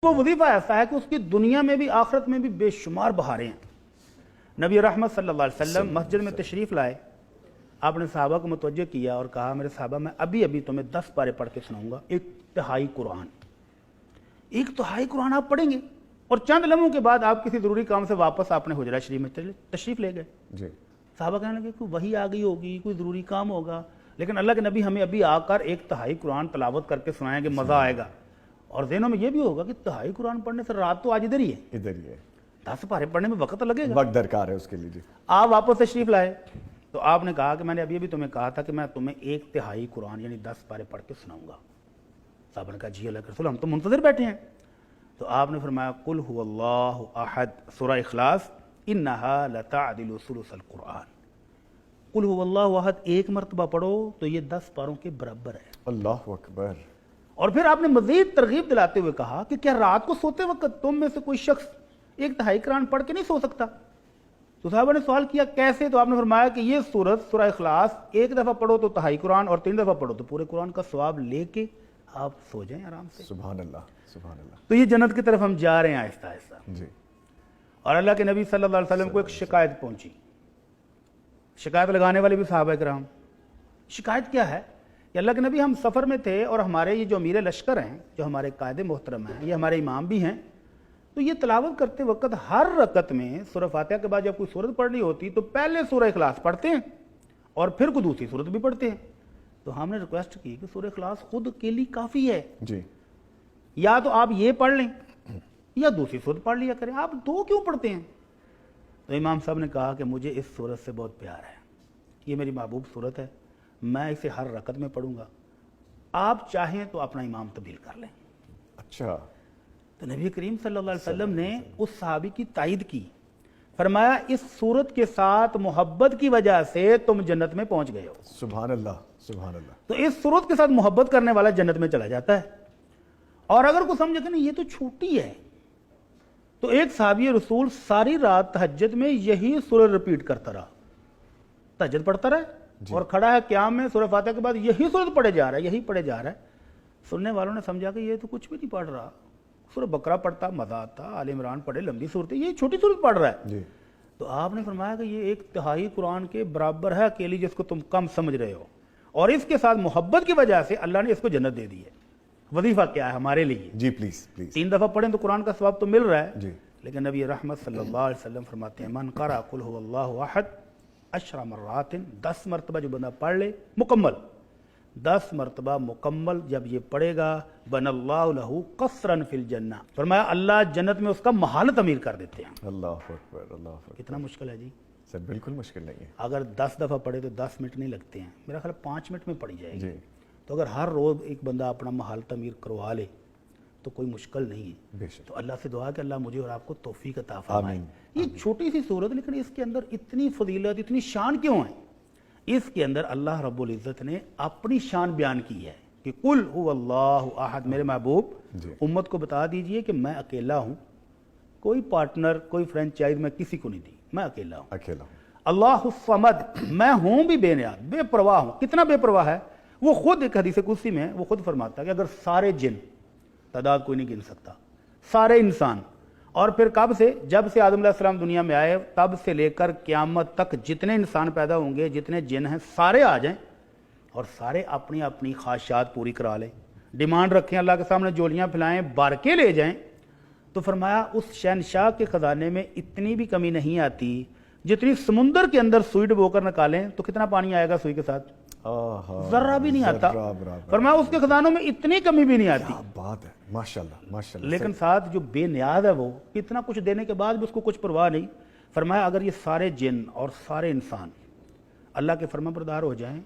وہ وظیفہ ایسا ہے کہ اس کی دنیا میں بھی آخرت میں بھی بے شمار بہاریں ہیں۔ نبی رحمت صلی اللہ علیہ وسلم مسجد میں تشریف لائے، آپ نے صحابہ کو متوجہ کیا اور کہا میرے صحابہ میں ابھی تمہیں 10 پارے پڑھ کے سناؤں گا، ایک تہائی قرآن آپ پڑھیں گے، اور چند لمحوں کے بعد آپ کسی ضروری کام سے واپس اپنے حجرہ شریف میں تشریف لے گئے۔ صحابہ کہنے لگے کوئی وحی آ گئی ہوگی، کوئی ضروری کام ہوگا، لیکن اللہ کے نبی ہمیں ابھی آ کر ایک تہائی قرآن تلاوت کر کے سنائیں گے، مزہ آئے گا، اور ذہنوں میں یہ بھی ہوگا کہ تہائی قرآن پڑھنے سے رات تو آج ادھر ہی ہے، 10 پارے پڑھنے میں وقت لگے گا، وقت درکار ہے اس کے لیے۔ آپ واپس تشریف لائے تو آپ نے کہا کہ میں نے ابھی تمہیں کہا تھا کہ میں تمہیں ایک تہائی قرآن یعنی 10 پارے پڑھ کے سناؤں گا۔ صاحب نے کہا جی اللہ کے رسول ہم تو منتظر بیٹھے ہیں۔ تو آپ نے فرمایا قل هو اللہ احد، سورہ اخلاص، انہا لتعدل ثلث القرآن، قل هو اللہ احد ایک مرتبہ پڑھو تو یہ 10 پاروں کے برابر ہے۔ اللہ اکبر۔ اور پھر آپ نے مزید ترغیب دلاتے ہوئے کہا کہ کیا رات کو سوتے وقت تم میں سے کوئی شخص ایک تہائی قرآن پڑھ کے نہیں سو سکتا؟ تو صحابہ نے سوال کیا کیسے؟ تو آپ نے فرمایا کہ یہ سورت سورہ اخلاص ایک دفعہ پڑھو تو تہائی قرآن، اور 3 دفعہ پڑھو تو پورے قرآن کا ثواب لے کے آپ سو جائیں آرام سے۔ سبحان اللہ، سبحان اللہ۔ تو یہ جنت کی طرف ہم جا رہے ہیں آہستہ آہستہ۔ جی۔ اور اللہ کے نبی صلی اللہ علیہ وسلم کو ایک شکایت پہنچی، شکایت لگانے والے بھی صحابہ کرام۔ شکایت کیا ہے کہ اللہ کے نبی ہم سفر میں تھے اور ہمارے یہ جو امیر لشکر ہیں، جو ہمارے قائد محترم ہیں، یہ ہمارے امام بھی ہیں، تو یہ تلاوت کرتے وقت ہر رکعت میں سورہ فاتحہ کے بعد جب کوئی سورت پڑھنی ہوتی تو پہلے سورہ اخلاص پڑھتے ہیں اور پھر کوئی دوسری سورت بھی پڑھتے ہیں۔ تو ہم نے ریکویسٹ کی کہ سورہ اخلاص خود اکیلی کافی ہے، جی، یا تو آپ یہ پڑھ لیں یا دوسری سورت پڑھ لیا کریں، آپ 2 کیوں پڑھتے ہیں؟ تو امام صاحب نے کہا کہ مجھے اس سورت سے بہت پیار ہے، یہ میری محبوب سورت ہے، میں اسے ہر رکعت میں پڑھوں گا، آپ چاہیں تو اپنا امام تبدیل کر لیں۔ اچھا۔ تو نبی کریم صلی اللہ علیہ وسلم نے اس صحابی کی تائید کی، فرمایا اس سورت کے ساتھ محبت کی وجہ سے تم جنت میں پہنچ گئے ہو۔ سبحان اللہ، سبحان اللہ۔ تو اس سورت کے ساتھ محبت کرنے والا جنت میں چلا جاتا ہے۔ اور اگر کوئی سمجھے کہ نہیں یہ تو چھوٹی ہے، تو ایک صحابی رسول ساری رات تہجد میں یہی سورہ رپیٹ کرتا رہا، تہجد پڑھتا رہا اور کھڑا ہے قیام میں سورہ فاتحہ کے بعد یہی سورت پڑھے جا رہا ہے، یہی پڑھے جا رہا ہے۔ سننے والوں نے سمجھا کہ یہ تو کچھ بھی نہیں پڑھ رہا، سورہ بقرہ پڑھتا مزہ آتا، آل عمران پڑھے لمبی صورت، یہ چھوٹی صورت پڑھ رہا ہے۔ جی۔ تو آپ نے فرمایا کہ یہ ایک تہائی قرآن کے برابر ہے اکیلی، جس کو تم کم سمجھ رہے ہو، اور اس کے ساتھ محبت کی وجہ سے اللہ نے اس کو جنت دے دی ہے۔ وظیفہ کیا ہے ہمارے لیے؟ جی پلیز پلیز۔ 3 دفعہ پڑھیں تو قرآن کا ثواب تو مل رہا ہے، جی۔ لیکن نبی رحمت صلی اللہ علیہ وسلم فرماتے ہیں من قرأ قل هو اللہ احد 10 مرات، 10 مرتبہ جو بندہ پڑھ لے مکمل، 10 مرتبہ مکمل جب یہ پڑھے گا، بن اللہ لہ قصرا فی الجنہ، فرمایا اللہ جنت میں اس کا محل تعمیر کر دیتے ہیں۔ اللہ اکبر، اللہ اکبر۔ کتنا مشکل ہے جی؟ سر بالکل مشکل نہیں ہے۔ اگر 10 دفعہ پڑھے تو 10 منٹ نہیں لگتے ہیں، میرا خیال 5 منٹ میں پڑھی جائے گی۔ جی۔ تو اگر ہر روز ایک بندہ اپنا محل تعمیر کروا لے تو کوئی مشکل نہیں ہے۔ بے شک۔ تو اللہ سے دعا کہ اللہ مجھے اور آپ کو توفیق عطا فرمائے۔ آمین۔ یہ چھوٹی سی صورت لیکن اس کے اندر اتنی فضیلت، اتنی شان کیوں ہے؟ اس کے اندر اللہ رب العزت نے اپنی شان بیان کی ہے کہ قل هو اللہ احد، میرے محبوب امت کو بتا دیجئے کہ میں اکیلا ہوں، کوئی پارٹنر، کوئی فرینچائز میں کسی کو نہیں دی، میں اکیلا ہوں۔ اکیلا ہوں۔ اللہ الصمد، میں ہوں بھی بے نیاز، بے پرواہ ہوں۔ کتنا بے پرواہ ہے وہ خود، ایک حدیث قدسی میں وہ خود فرماتا ہے کہ اگر سارے جن، تعداد کوئی نہیں گن سکتا، سارے انسان، اور پھر کب سے؟ جب سے آدم علیہ السلام دنیا میں آئے تب سے لے کر قیامت تک جتنے انسان پیدا ہوں گے، جتنے جن ہیں، سارے آ جائیں اور سارے اپنی اپنی خواہشات پوری کرا لیں، ڈیمانڈ رکھیں، اللہ کے سامنے جولیاں پھیلائیں، بارکے لے جائیں، تو فرمایا اس شہنشاہ کے خزانے میں اتنی بھی کمی نہیں آتی جتنی سمندر کے اندر سوئی ڈبو کر نکالیں تو کتنا پانی آئے گا سوئی کے ساتھ؟ ذرہ بھی نہیں آتا۔ فرمایا اس کے خزانوں میں اتنی کمی بھی نہیں آتی۔ بات ہے، ماشاءاللہ ماشاءاللہ۔ لیکن ساتھ جو بے نیاز ہے وہ اتنا کچھ دینے کے بعد بھی اس کو کچھ پرواہ نہیں۔ فرمایا اگر یہ سارے جن اور سارے انسان اللہ کے فرما بردار ہو جائیں،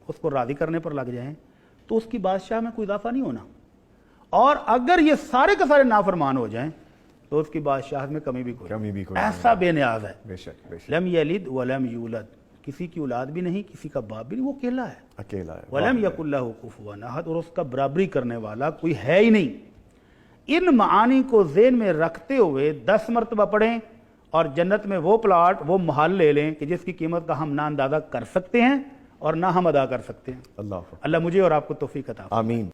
اس کو راضی کرنے پر لگ جائیں، تو اس کی بادشاہ میں کوئی اضافہ نہیں ہونا، اور اگر یہ سارے کے سارے نافرمان ہو جائیں تو اس کی بادشاہت میں کمی بھی کوئی، ایسا بے نیاز ہے۔ بے شک، بے شک۔ لم یلد ولم یولد، کسی کی اولاد بھی نہیں، کسی کا باپ بھی نہیں، وہ اکیلا ہے۔ اکیلا ہے۔ ولم یکن لہ کفوا احد، اور اس کا برابری کرنے والا کوئی ہے ہی نہیں۔ ان معانی کو ذہن میں رکھتے ہوئے 10 مرتبہ پڑھیں اور جنت میں وہ پلاٹ، وہ محل لے لیں کہ جس کی قیمت کا ہم نہ اندازہ کر سکتے ہیں اور نہ ہم ادا کر سکتے ہیں۔ اللہ مجھے اور آپ کو توفیق عطا فرمائے۔ آمین۔